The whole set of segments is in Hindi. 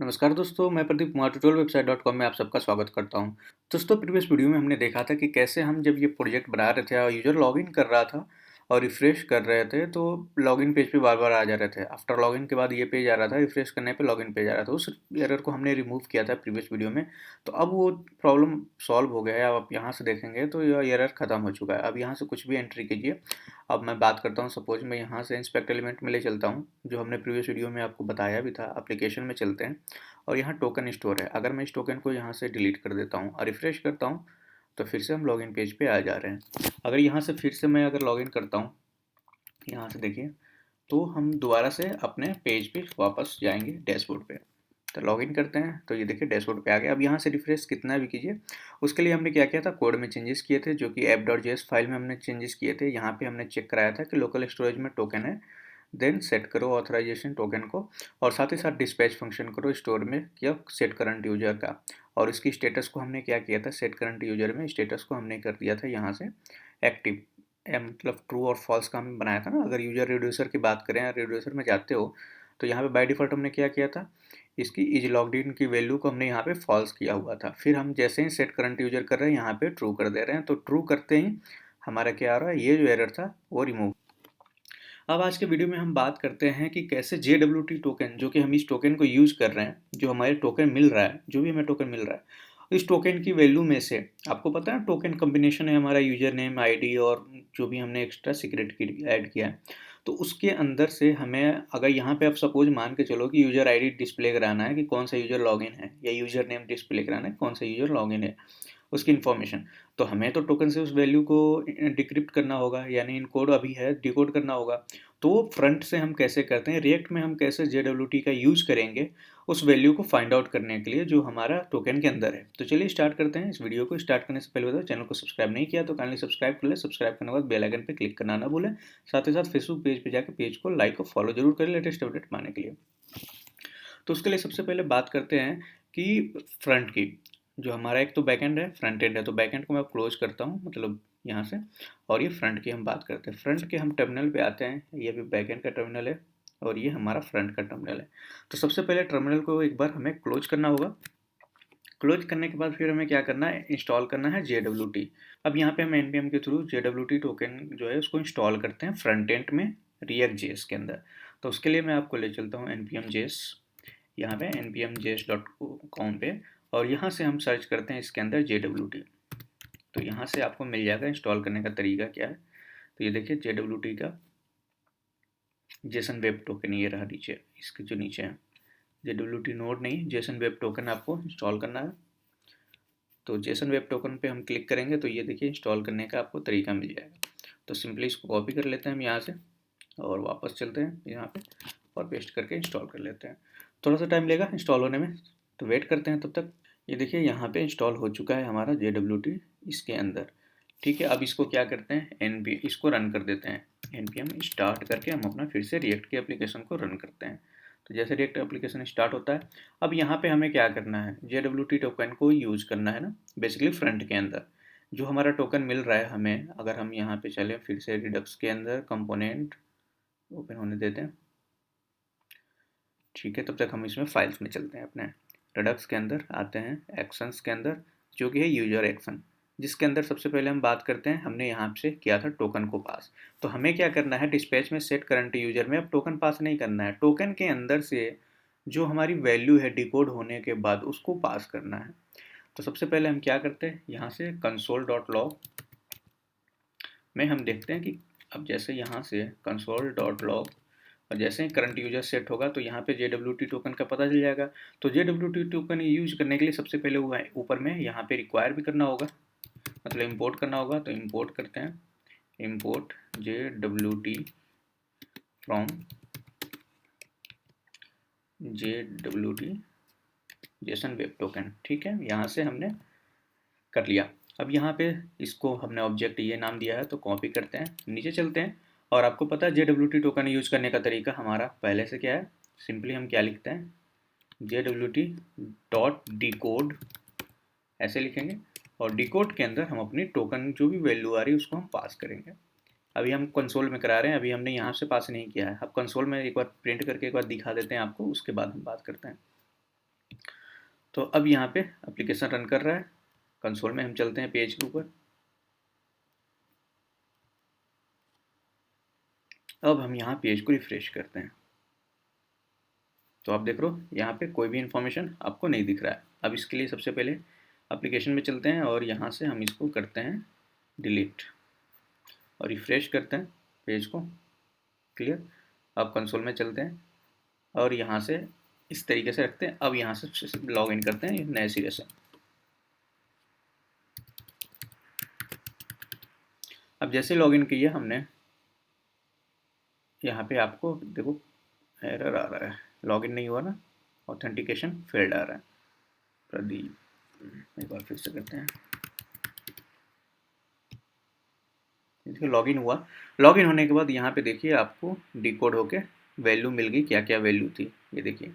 नमस्कार दोस्तों, मैं Pradeep Kumar tutorial website dot com में आप सबका स्वागत करता हूं। दोस्तों, प्रीवियस वीडियो में हमने देखा था कि कैसे हम जब ये प्रोजेक्ट बना रहे थे और यूज़र लॉगिन कर रहा था और रिफ्रेश कर रहे थे तो लॉगिन पेज पे बार-बार आ जा रहे थे। आफ्टर लॉगिन के बाद ये पेज आ रहा था, रिफ्रेश करने पे लॉगिन पेज आ रहा था। उस एरर को हमने रिमूव किया था प्रीवियस वीडियो में। तो अब वो प्रॉब्लम सॉल्व हो गया है। अब आप यहाँ से देखेंगे तो यह एरर खत्म हो चुका है। अब यहाँ से कुछ भी एंट्री कीजिए। अब मैं बात करता हूँ, सपोज मैं यहाँ से इंस्पेक्ट एलिमेंट में ले चलता हूँ, जो हमने प्रीवियस वीडियो में आपको बताया भी था। एप्लीकेशन में चलते हैं और यहाँ टोकन स्टोर है। अगर मैं इस टोकन को यहाँ से डिलीट कर देता हूँ और रिफ्रेश करता हूँ तो फिर से हम लॉगिन पेज पे आ जा रहे हैं। अगर यहाँ से फिर से मैं अगर लॉगिन करता हूँ, यहाँ से देखिए, तो हम दोबारा से अपने पेज पे वापस जाएंगे डैशबोर्ड पे। तो लॉगिन करते हैं तो ये देखिए डैशबोर्ड पे आ गया। अब यहाँ से रिफ्रेश कितना भी कीजिए, उसके लिए हमने क्या किया था, कोड में चेंजेस किए थे, जो कि app.js फाइल में हमने चेंजेस किए थे। यहाँ पे हमने चेक कराया था कि लोकल स्टोरेज में टोकन है, देन सेट करो ऑथराइजेशन टोकन को, और साथ ही साथ डिस्पैच फंक्शन करो स्टोर में किया सेट करंट यूजर का। और इसकी स्टेटस को हमने क्या किया था, सेट करंट यूजर में स्टेटस को हमने कर दिया था यहाँ से एक्टिव। मतलब ट्रू और फॉल्स का हमने बनाया था ना। अगर यूजर रिड्यूसर की बात करें, रिड्यूसर में जाते हो तो यहाँ पे बाय डिफ़ॉल्ट हमने क्या किया था, इसकी इज लॉग्ड इन की वैल्यू को हमने यहाँ पे फॉल्स किया हुआ था। फिर हम जैसे ही सेट करंट यूजर कर रहे हैं यहाँ पे ट्रू कर दे रहे हैं, तो ट्रू करते ही हमारा क्या आ रहा है, ये जो एरर था वो रिमूव। अब आज के वीडियो में हम बात करते हैं कि कैसे JWT टोकन, जो कि हम इस टोकन को यूज़ कर रहे हैं, जो हमारे टोकन मिल रहा है, जो भी हमें टोकन मिल रहा है, इस टोकन की वैल्यू में से आपको पता है टोकन कॉम्बिनेशन है हमारा यूजर नेम, आईडी और जो भी हमने एक्स्ट्रा सीक्रेट की ऐड किया है। तो उसके अंदर से हमें, अगर यहाँ पे आप सपोज मान के चलो कि यूजर आईडी डिस्प्ले कराना है कि कौन सा यूजर लॉगिन है, या यूजर नेम डिस्प्ले कराना है कौन सा यूजर लॉगिन है, उसकी इन्फॉर्मेशन, तो हमें तो टोकन से उस वैल्यू को डिक्रिप्ट करना होगा, यानी इनकोड अभी है, डिकोड करना होगा। तो फ्रंट से हम कैसे करते हैं, रिएक्ट में हम कैसे JWT का यूज करेंगे उस वैल्यू को फाइंड आउट करने के लिए जो हमारा टोकन के अंदर है। तो चलिए स्टार्ट करते हैं। इस वीडियो को स्टार्ट करने से पहले बताओ, चैनल को सब्सक्राइब नहीं किया तो काइंडली सब्सक्राइब कर ले। सब्सक्राइब करने के बाद बेल आइकन पे क्लिक करना ना भूलें। साथ ही साथ फेसबुक पेज पे जाकर पेज को लाइक और फॉलो जरूर करें लेटेस्ट अपडेट पाने के लिए। तो उसके लिए सबसे पहले बात करते हैं कि फ्रंट की, जो हमारा एक तो बैकएंड है, फ्रंट एंड है। तो बैकएंड को मैं क्लोज करता हूँ, मतलब यहाँ से, और ये फ्रंट की हम बात करते हैं। फ्रंट के हम टर्मिनल पे आते हैं। ये भी बैकएंड का टर्मिनल है और ये हमारा फ्रंट का टर्मिनल है। तो सबसे पहले टर्मिनल को एक बार हमें क्लोज करना होगा। क्लोज करने के बाद फिर हमें क्या करना है, इंस्टॉल करना है JWT। अब यहाँ पे हम npm के थ्रू JWT टोकन जो है उसको इंस्टॉल करते हैं फ्रंट एंड में React.js के अंदर। तो उसके लिए मैं आपको ले चलता हूँ npm.js, यहाँ पे npmjs.com पे, और यहाँ से हम सर्च करते हैं इसके अंदर JWT। तो यहाँ से आपको मिल जाएगा इंस्टॉल करने का तरीका क्या है। तो ये देखिए JWT का जेसन वेब टोकन, ये रहा नीचे, इसके जो नीचे है JWT नोड नहीं, जेसन वेब टोकन आपको इंस्टॉल करना है। तो जेसन वेब टोकन पे हम क्लिक करेंगे तो ये देखिए इंस्टॉल करने का आपको तरीका मिल जाएगा। तो सिंपली इसको कॉपी कर लेते हैं हम यहाँ से और वापस चलते हैं यहाँ पे और पेस्ट करके इंस्टॉल कर लेते हैं। थोड़ा सा टाइम लेगा इंस्टॉल होने में, तो वेट करते हैं तब तक। ये देखिए यहाँ पे इंस्टॉल हो चुका है हमारा JWT इसके अंदर। ठीक है, अब इसको क्या करते हैं, इसको रन कर देते हैं। npm स्टार्ट करके हम अपना फिर से रिएक्ट की एप्लीकेशन को रन करते हैं। तो जैसे रिएक्ट एप्लीकेशन स्टार्ट होता है, अब यहाँ पे हमें क्या करना है, JWT टोकन को यूज करना है ना, बेसिकली फ्रंट के अंदर जो हमारा टोकन मिल रहा है हमें। अगर हम यहाँ पे चले फिर से रिडक्स के अंदर, कंपोनेंट ओपन होने देते हैं। ठीक है, तब तक हम इसमें फाइल्स में चलते हैं। अपने रिडक्स के अंदर आते हैं, एक्शंस के अंदर, जो कि है यूजर एक्शन, जिसके अंदर सबसे पहले हम बात करते हैं, हमने यहाँ से किया था टोकन को पास। तो हमें क्या करना है, डिस्पैच में सेट करंट यूजर में अब टोकन पास नहीं करना है, टोकन के अंदर से जो हमारी वैल्यू है डिकोड होने के बाद उसको पास करना है। तो सबसे पहले हम क्या करते हैं, यहाँ से console.log में हम देखते हैं कि अब जैसे यहाँ से console.log, और जैसे ही करंट यूजर सेट होगा तो यहाँ पे JWT टोकन का पता चल जाएगा। तो JWT टोकन यूज करने के लिए सबसे पहले वो ऊपर में यहाँ पे रिक्वायर भी करना होगा, मतलब इंपोर्ट करना होगा। तो इंपोर्ट करते हैं, import JWT from JWT Jason web token. ठीक है, यहाँ से हमने कर लिया। अब यहाँ पे इसको हमने ऑब्जेक्ट ये नाम दिया है, तो कॉपी करते हैं, नीचे चलते हैं, और आपको पता है JWT टोकन यूज करने का तरीका हमारा पहले से क्या है। सिंपली हम क्या लिखते हैं, JWT डॉट डिकोड, ऐसे लिखेंगे, और डिकोड के अंदर हम अपनी टोकन जो भी वैल्यू आ रही है उसको हम पास करेंगे। अभी हम कंसोल में करा रहे हैं, अभी हमने यहाँ से पास नहीं किया है। अब कंसोल में एक बार प्रिंट करके एक बार दिखा देते हैं आपको, उसके बाद हम बात करते हैं। तो अब यहाँ पे एप्लीकेशन रन कर रहा है। कंसोल में हम चलते हैं पेज के ऊपर। अब हम यहाँ पेज को रिफ्रेश करते हैं, तो आप देख रहे हो यहाँ पे कोई भी इन्फॉर्मेशन आपको नहीं दिख रहा है। अब इसके लिए सबसे पहले एप्लीकेशन में चलते हैं और यहाँ से हम इसको करते हैं डिलीट और रिफ्रेश करते हैं पेज को। क्लियर। अब कंसोल में चलते हैं और यहाँ से इस तरीके से रखते हैं। अब यहाँ से लॉग इन करते हैं नए सिरे से। अब जैसे लॉग इन किया हमने, यहाँ पे आपको देखो एरर आ रहा है, लॉगिन नहीं हुआ ना, ऑथेंटिकेशन फेल्ड आ रहा है। प्रदीप एक बार फिर से करते हैं। देखिए लॉगिन हुआ। लॉगिन होने के बाद यहाँ पे देखिए आपको डिकोड होके वैल्यू मिल गई। क्या क्या वैल्यू थी ये देखिए,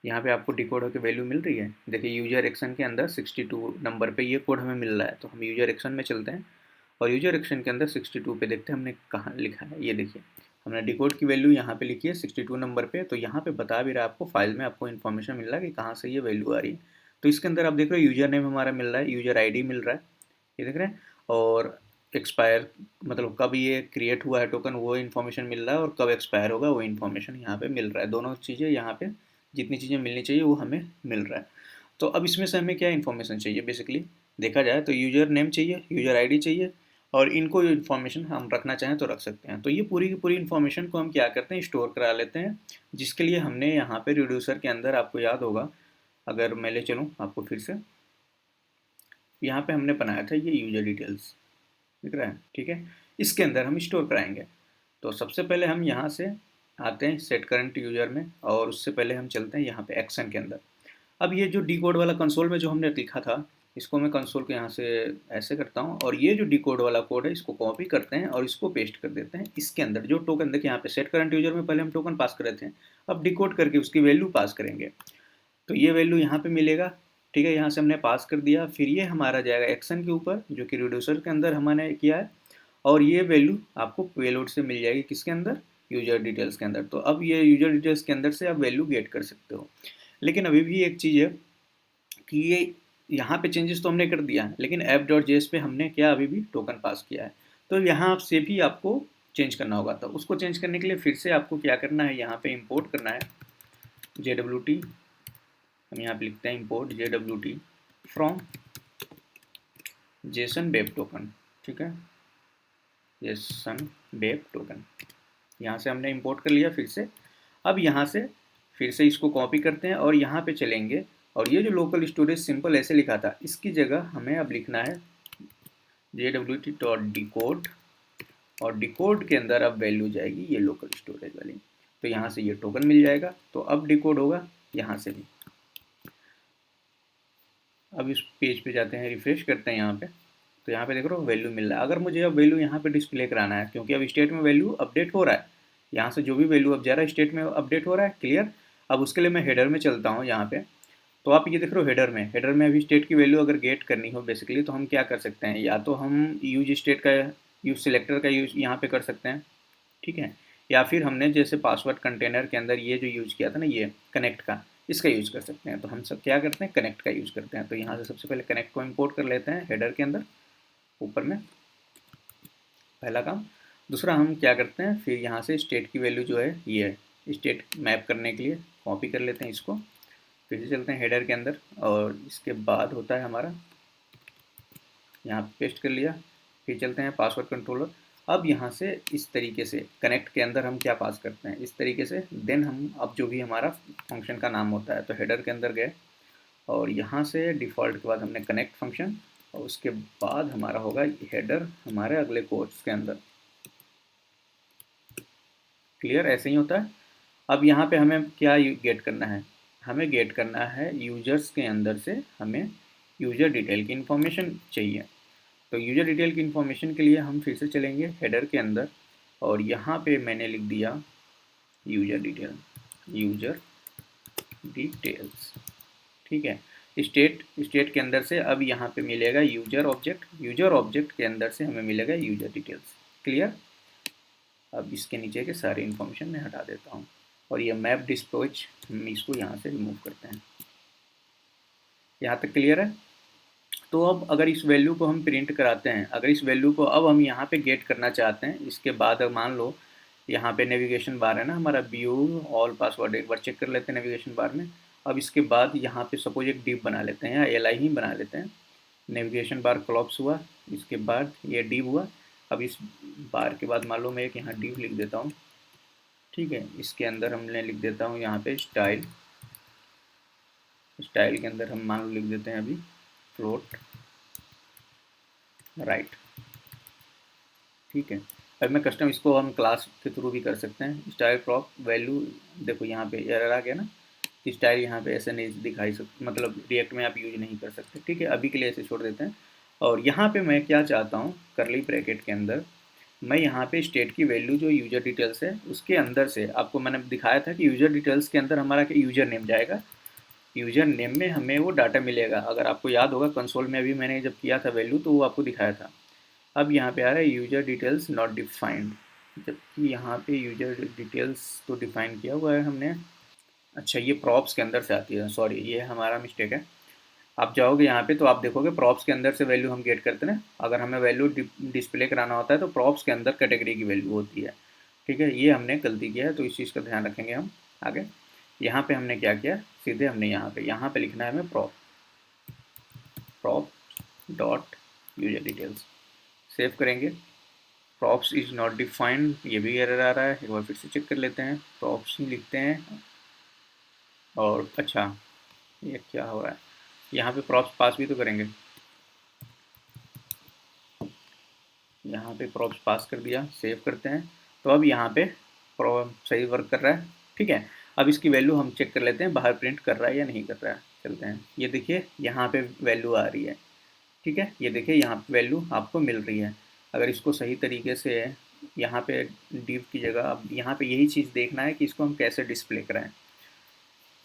यहाँ पे आपको डिकोड होके वैल्यू मिल रही है। देखिए यूजर एक्शन के अंदर 62 नंबर पे ये कोड हमें मिल रहा है। तो हम यूजर एक्शन में चलते हैं और यूजर एक्शन के अंदर 62 पे देखते हैं हमने कहाँ लिखा है। ये देखिए हमने डिकोड की वैल्यू यहाँ पे लिखी है 62 नंबर पे। तो यहाँ पे बता भी रहा है आपको, फाइल में आपको इन्फॉर्मेशन मिल रहा है कि कहाँ से ये वैल्यू आ रही है। तो इसके अंदर आप देख रहे हो यूजर नेम हमारा मिल रहा है, यूजर ID मिल रहा है, ये देख रहे हैं। और एक्सपायर मतलब कब ये क्रिएट हुआ है टोकन वो इन्फॉर्मेशन मिल रहा है, और कब एक्सपायर होगा वो इन्फॉर्मेशन यहाँ पे मिल रहा है। दोनों चीज़ें यहाँ पे जितनी चीज़ें मिलनी चाहिए वो हमें मिल रहा है। तो अब इसमें से हमें क्या इन्फॉर्मेशन चाहिए, बेसिकली देखा जाए तो यूजर नेम चाहिए, यूजर ID चाहिए, और इनको इन्फॉर्मेशन हम रखना चाहें तो रख सकते हैं। तो ये पूरी की पूरी इन्फॉर्मेशन को हम क्या करते हैं, स्टोर करा लेते हैं, जिसके लिए हमने यहाँ पे रिड्यूसर के अंदर आपको याद होगा, अगर मैं ले चलूँ आपको फिर से, यहाँ पे हमने बनाया था ये यूजर डिटेल्स, दिख रहा है, ठीक है। इसके अंदर हम स्टोर कराएंगे। तो सबसे पहले हम यहाँ से आते हैं सेट करंट यूजर में, और उससे पहले हम चलते हैं यहाँ पे एक्शन के अंदर। अब ये जो डी कोड वाला कंसोल में जो हमने लिखा था, इसको मैं कंसोल को यहाँ से ऐसे करता हूँ, और ये जो डी कोड वाला कोड है इसको कॉपी करते हैं और इसको पेस्ट कर देते हैं इसके अंदर। जो टोकन देखिए यहाँ पे सेट करंट यूजर में पहले हम टोकन पास कर रहे थे, अब डी कोड करके उसकी वैल्यू पास करेंगे। तो ये वैल्यू यहाँ पे मिलेगा, ठीक है। यहाँ से हमने पास कर दिया, फिर ये हमारा जाएगा एक्शन के ऊपर जो कि रिड्यूसर के अंदर हमने किया है, और ये वैल्यू आपको पेलोड से मिल जाएगी किसके अंदर, यूजर डिटेल्स के अंदर। तो अब ये यूजर डिटेल्स के अंदर से आप वैल्यू गेट कर सकते हो। लेकिन अभी भी एक चीज़ है कि ये यहाँ पे चेंजेस तो हमने कर दिया है, लेकिन app.js पे हमने क्या अभी भी टोकन पास किया है। तो यहाँ से भी आपको चेंज करना होगा। तो उसको चेंज करने के लिए फिर से आपको क्या करना है, यहाँ पे इंपोर्ट करना है JWT। हम यहाँ पे लिखते हैं import JWT from Jason web token, ठीक है, जेसन वेब टोकन। यहाँ से हमने इंपोर्ट कर लिया फिर से। अब यहाँ से फिर से इसको कॉपी करते हैं और यहाँ पे चलेंगे, और ये जो लोकल स्टोरेज सिंपल ऐसे लिखा था इसकी जगह हमें अब लिखना है JWT.decode, और डिकोड के अंदर अब वैल्यू जाएगी ये लोकल स्टोरेज वाली। तो यहाँ से ये टोकन मिल जाएगा, तो अब डिकोड होगा यहाँ से भी। अब इस पेज पे जाते हैं, रिफ्रेश करते हैं यहाँ पे, तो यहाँ पे देख रहे हो वैल्यू मिल रहा है। अगर मुझे अब वैल्यू यहाँ पे डिस्प्ले कराना है, क्योंकि अब स्टेट में वैल्यू अपडेट हो रहा है, यहाँ से जो भी वैल्यू अब जा रहा है स्टेट में अपडेट हो रहा है। क्लियर। अब उसके लिए मैं हेडर में चलता हूँ यहाँ पे। तो आप ये देख रहे हो हेडर में अभी स्टेट की वैल्यू अगर गेट करनी हो बेसिकली, तो हम क्या कर सकते हैं, या तो हम यूज स्टेट का यूज सिलेक्टर का यूज यहाँ पे कर सकते हैं, ठीक है, या फिर हमने जैसे पासवर्ड कंटेनर के अंदर ये जो यूज़ किया था ना, ये कनेक्ट का, इसका यूज़ कर सकते हैं। तो हम सब क्या करते हैं, कनेक्ट का यूज़ करते हैं। तो यहाँ से सबसे पहले कनेक्ट को इम्पोर्ट कर लेते हैं हेडर के अंदर ऊपर में, पहला काम। दूसरा हम क्या करते हैं, फिर यहाँ से स्टेट की वैल्यू जो है ये है, स्टेट मैप करने के लिए कॉपी कर लेते हैं इसको, फिर से चलते हैं हेडर के अंदर, और इसके बाद होता है हमारा यहाँ पेस्ट कर लिया, फिर चलते हैं पासवर्ड कंट्रोलर। अब यहाँ से इस तरीके से कनेक्ट के अंदर हम क्या पास करते हैं, इस तरीके से। देन हम अब जो भी हमारा फंक्शन का नाम होता है, तो हेडर के अंदर गए, और यहाँ से डिफ़ॉल्ट के बाद हमने कनेक्ट फंक्शन, और उसके बाद हमारा होगा हेडर हमारे अगले कोर्स के अंदर। क्लियर, ऐसे ही होता है। अब यहाँ पे हमें क्या गेट करना है, हमें गेट करना है यूजर्स के अंदर से हमें यूजर डिटेल की इन्फॉर्मेशन चाहिए। तो यूजर डिटेल की इन्फॉर्मेशन के लिए हम फिर से चलेंगे हेडर के अंदर, और यहाँ पे मैंने लिख दिया यूजर डिटेल्स, ठीक है। स्टेट के अंदर से अब यहाँ पे मिलेगा यूजर ऑब्जेक्ट के अंदर से हमें मिलेगा यूजर डिटेल्स। क्लियर। अब इसके नीचे के सारे इन्फॉर्मेशन मैं हटा देता हूँ, और ये मैप डिस्पोच हम इसको यहाँ से रिमूव करते हैं। यहाँ तक क्लियर है। तो अब अगर इस वैल्यू को हम प्रिंट कराते हैं, अगर इस वैल्यू को अब हम यहाँ पे गेट करना चाहते हैं, इसके बाद अब मान लो यहाँ पे नेविगेशन बार है ना हमारा, व्यू ऑल पासवर्ड, एक बार चेक कर लेते हैं नेविगेशन बार में। अब इसके बाद यहाँ पे सपोज एक डिव बना लेते हैं या एल ही बना लेते हैं। नेविगेशन बार क्लॉप्स हुआ, इसके बाद ये डिव हुआ। अब इस बार के बाद मान लो मैं एक यहाँ डिव लिख देता हूँ, ठीक है। इसके अंदर हमने लिख देता हूँ यहाँ पे स्टाइल, स्टाइल के अंदर हम मान लो लिख देते हैं अभी फ्लोट राइट, ठीक है। अब मैं कस्टम इसको हम क्लास के थ्रू भी कर सकते हैं। स्टाइल क्रॉप वैल्यू, देखो यहाँ पे एरर आ गया ना कि स्टाइल यहाँ पे ऐसे नहीं दिखाई सकते, मतलब रिएक्ट में आप यूज नहीं कर सकते, ठीक है। अभी के लिए ऐसे छोड़ देते हैं। और यहाँ पे मैं क्या चाहता हूँ, करली ब्रैकेट के अंदर मैं यहाँ पे स्टेट की वैल्यू जो यूजर डिटेल्स है उसके अंदर से, आपको मैंने दिखाया था कि यूजर डिटेल्स के अंदर हमारा यूजर नेम जाएगा, यूजर नेम में हमें वो डाटा मिलेगा। अगर आपको याद होगा कंसोल में अभी मैंने जब किया था वैल्यू तो वो आपको दिखाया था। अब यहाँ पे आ रहा है यूजर डिटेल्स नॉट डिफाइंड, जबकि यहाँ पे यूजर डिटेल्स तो डिफाइन किया हुआ है हमने। अच्छा, ये प्रॉप्स के अंदर से आती है, सॉरी ये हमारा मिस्टेक है। आप जाओगे यहाँ पे तो आप देखोगे प्रॉप्स के अंदर से वैल्यू हम गेट करते हैं। अगर हमें वैल्यू डिस्प्ले कराना होता है तो प्रॉप्स के अंदर कैटेगरी की वैल्यू होती है, ठीक है। ये हमने गलती किया है तो इस चीज़ का ध्यान रखेंगे हम आगे। यहाँ पे हमने क्या किया, सीधे हमने यहाँ पे लिखना है हमें prop dot user details, save करेंगे। प्रॉप्स इज नॉट डिफाइंड, ये भी एरर आ रहा है, एक बार फिर से चेक कर लेते हैं। प्रॉप्स ही लिखते हैं और अच्छा ये क्या हो रहा है, यहाँ पे प्रॉप्स पास भी तो करेंगे, यहाँ पे प्रॉप्स पास कर दिया, सेव करते हैं। तो अब यहाँ पे सही वर्क कर रहा है, ठीक है। अब इसकी वैल्यू हम चेक कर लेते हैं बाहर प्रिंट कर रहा है या नहीं कर रहा है, चलते हैं। ये देखिए यहाँ पे वैल्यू आ रही है, ठीक है। ये देखिए यहाँ पे वैल्यू आपको मिल रही है। अगर इसको सही तरीके से यहाँ पे डिव की जगह, अब यहाँ पे यही चीज़ देखना है कि इसको हम कैसे डिस्प्ले कराएं,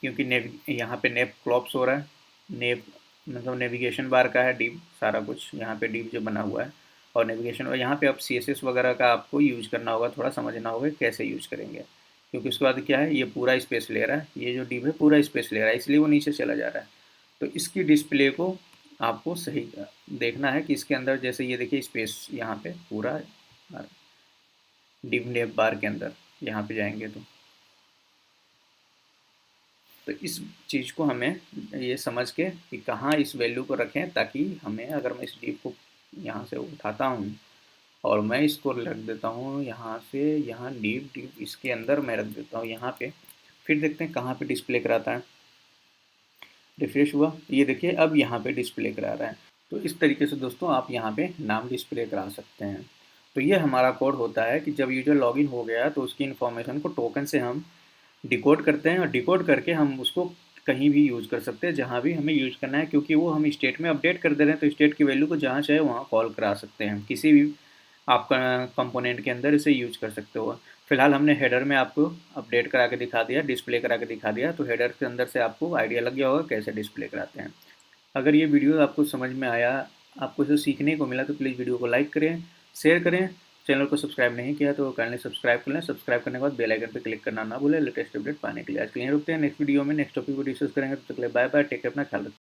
क्योंकि यहाँ पे नेव क्लॉप्स हो रहा है, नेव मतलब नेविगेशन बार का है डिव, सारा कुछ यहाँ पे डिव जो बना हुआ है। और नेविगेशन, और यहाँ पे अब CSS वगैरह का आपको यूज करना होगा, थोड़ा समझना होगा कैसे यूज करेंगे, क्योंकि उसके बाद क्या है, ये पूरा स्पेस ले रहा है, ये जो डिव है पूरा स्पेस ले रहा है, इसलिए वो नीचे चला जा रहा है। तो इसकी डिस्प्ले को आपको सही देखना है कि इसके अंदर, जैसे ये देखिए स्पेस यहाँ पे पूरा डिव नेव बार के अंदर यहाँ पे जाएंगे तो इस चीज़ को हमें ये समझ के कि कहाँ इस वैल्यू को रखें, ताकि हमें, अगर मैं इस डिव को यहाँ से उठाता हूँ और मैं इसको रख देता हूँ यहाँ से, यहाँ डिव इसके अंदर मैं रख देता हूँ यहाँ पे, फिर देखते हैं कहाँ पे डिस्प्ले कराता है। रिफ्रेश हुआ, ये देखिए अब यहाँ पे डिस्प्ले करा रहा है। तो इस तरीके से दोस्तों आप यहाँ पे नाम डिस्प्ले करा सकते हैं। तो ये हमारा कोड होता है कि जब यूजर लॉगिन हो गया तो उसकी इन्फॉर्मेशन को टोकन से हम डिकोड करते हैं, और डिकोड करके हम उसको कहीं भी यूज़ कर सकते हैं जहाँ भी हमें यूज़ करना है, क्योंकि वो हम स्टेट में अपडेट कर दे रहे हैं तो स्टेट की वैल्यू को जहाँ चाहे वहाँ कॉल करा सकते हैं, किसी भी आपका कंपोनेंट के अंदर इसे यूज कर सकते हो। फिलहाल हमने हेडर में आपको अपडेट करा के दिखा दिया, डिस्प्ले करा के दिखा दिया, तो हेडर के अंदर से आपको आइडिया लग गया होगा कैसे डिस्प्ले कराते हैं। अगर ये वीडियो आपको समझ में आया, आपको इसे सीखने को मिला, तो प्लीज़ वीडियो को लाइक करें, शेयर करें। चैनल को सब्सक्राइब नहीं किया तो काइंडली सब्सक्राइब कर लें। सब्सक्राइब करने के बाद बेल आइकन पर क्लिक करना ना भूलें लेटेस्ट अपडेट पाने के लिए। आज के लिए रुकते हैं, नेक्स्ट वीडियो में नेक्स्ट टॉपिक को डिस्कस करेंगे। तो तक के लिए बाय बाय, टेक केयर, अपना ख्याल रखें।